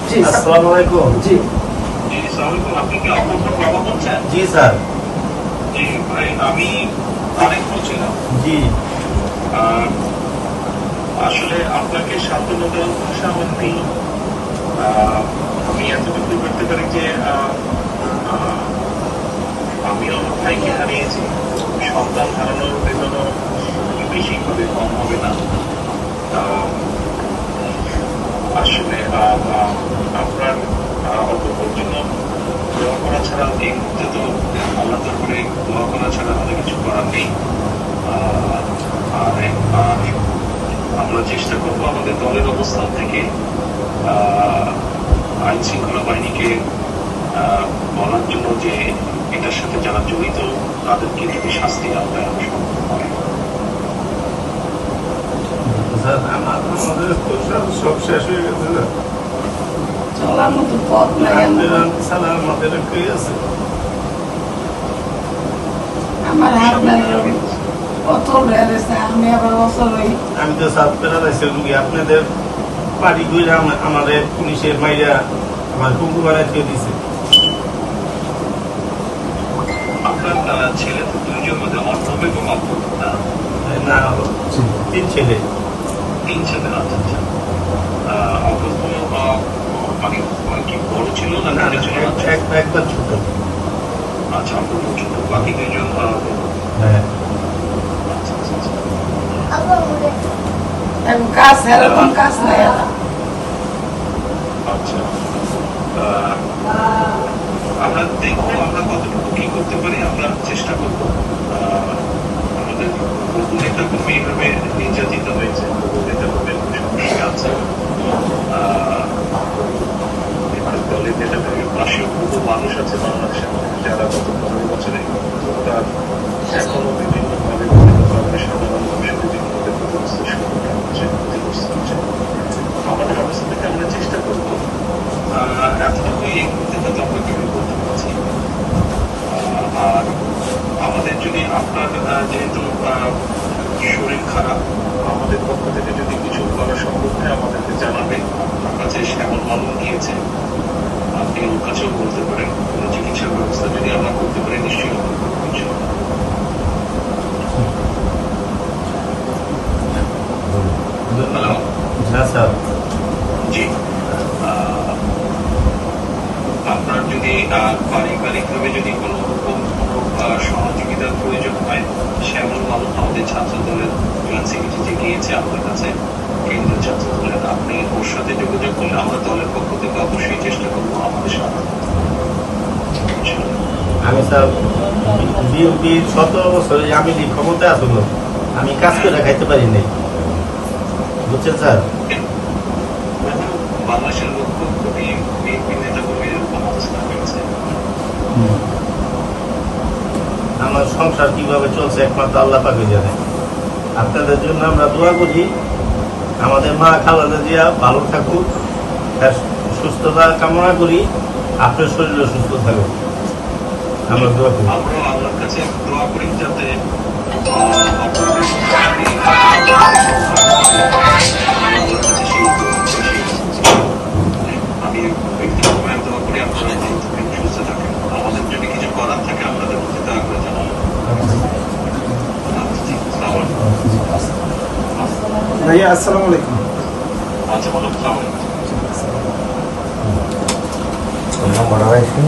জি আসসালামু আলাইকুম। জি জি আসসালামু আলাইকুম। আপনি কি আপনার বাবা বলছেন? জি স্যার। জি ভাই, আমি আরেক বলছিলাম। জি আসলে আপনাকে সান্ত্বনা দেওয়ার ভাষা আমার নেই। আহ, আমি এতটুকু করতে পারি যে আহ, আমিও আমার ভাইকে হারিয়েছি। সন্তান হারানোর বেদনা বেশি হবে, কম হবে না। আহ, আসলে আপনার অল্পর জন্য দোয়া করা ছাড়া এই মুহূর্তে তো আল্লাহ করে দোয়া করা ছাড়া আমাদের কিছু করার নেই। আহ, আর আর আমরা চেষ্টা করবো আমাদের দলের অবস্থান থেকে আইন শৃঙ্খলা বাহিনীকে বলার জন্য যে এটার সাথে যারা জড়িত তাদেরকে যদি শাস্তি না দেয় সম্ভব হয়। স্যার আমাদের তো সব শেষ হয়ে গেছে স্যার। চলার মতো পথ নাই স্যার আমাদের কে আছে? আমার আপনার অচল হয়ে গেছে, আমি আবার অচল হই। আমি তো স্যার প্যারালাইসিস রুগী। আপনাদের বাড়ি ঘুরে আমাদের পুলিশের মাইরা আমার কুকুর বানায় খেয়ে দিছে। আপনার ছেলে তো দুইজন মধ্যে অর্ণব এবং অপূর্ব না? না, 3 ছেলে। 3 ছেলে। আচ্ছা আচ্ছা। অপূর্ব মানে কি বড় ছিল না ছোট ছিল? একবার ছোট। আচ্ছা, অপূর্ব ছোট, বাকি দুইজন হ্যাঁ। আচ্ছা আচ্ছা আচ্ছা। এখন কাজ এরকম কাজ নাই। আচ্ছা, আমরা দেখবো আমরা কতটুকু কি করতে পারি, আমরা চেষ্টা করবো। আমাদের বহু নেতা কর্মী এইভাবে নির্যাতিত হয়েছে, বহু নেতা কর্মীর সমস্যা আছে। দলের নেতা কর্মীর পাশেও বহু মানুষ আছে বাংলাদেশের মানুষ যারা গত 15 বছরে তার এখনো বিভিন্নভাবে বিভিন্ন কারণে সাধারণ মানুষের বিভিন্নভাবে ক্ষতিগ্রস্তের সম্মুখীন হচ্ছে, ক্ষতিগ্রস্ত হচ্ছে। আমাদের অবস্থা থেকে আমরা চেষ্টা করবো এতটুকুই এই মুহূর্তে হয়তো আমরা কেউ বলতে পারছি। আর আমাদের যদি আপনার যেহেতু শরীর খারাপ, আমাদের পক্ষ থেকে যদি কিছু করা সম্ভব হয় আমাদেরকে জানাবেন। আপনার কাছে শ্যামল মালুম গিয়েছে, আপনি ওর কাছেও বলতে পারেন। কোনো চিকিৎসার ব্যবস্থা যদি আমরা করতে পারি নিশ্চয়ই আমরা করবো ইনশাআল্লাহ। হ্যালো। হ্যাঁ স্যার। জি, আপনার যদি পারিবারিকভাবে যদি কোনো রকম কোনো সহযোগিতার প্রয়োজন হয়, শ্যামল মালুম আমাদের ছাত্র দলের জয়েন্ট সেক্রেটারি গিয়েছে আপনার কাছে, কেন্দ্রীয় ছাত্র দলের। আপনি ওর সাথে যোগাযোগ করলে আমরা দলের পক্ষ থেকে অবশ্যই চেষ্টা করবো আমাদের সাথে। আমি স্যার বিএনপি 17 বছরে আমি ক্ষমতায় আসলো, আমি কাজ করে খাইতে পারি নাই, বুঝছেন স্যার? বাংলাদেশের লক্ষ্য কোটি বিএনপি নেতা কর্মী এরকম অবস্থা হয়েছে। আমার সংসার কিভাবে চলছে একমাত্র আল্লাহ পাকে জানে। আপনাদের জন্য আমরা দোয়া করি, আমাদের মা খালেদা জিয়া ভালো থাকুক, তার সুস্থতা কামনা করি, আপনার শরীরও সুস্থ থাকুক, আমরা দোয়া করি। আমরাও আল্লাহর কাছে দোয়া করি যাতে আমি ব্যক্তিগতভাবে দোয়া করি আপনারা ভালো থাকেন, সুস্থ থাকেন। আমাদের যদি কিছু করার থাকে আপনাদের মধ্যে দয়া করে জানাবো। ভাইয়া আসসালামু আলাইকুম। আচ্ছা, বলো। বড় হয়েছে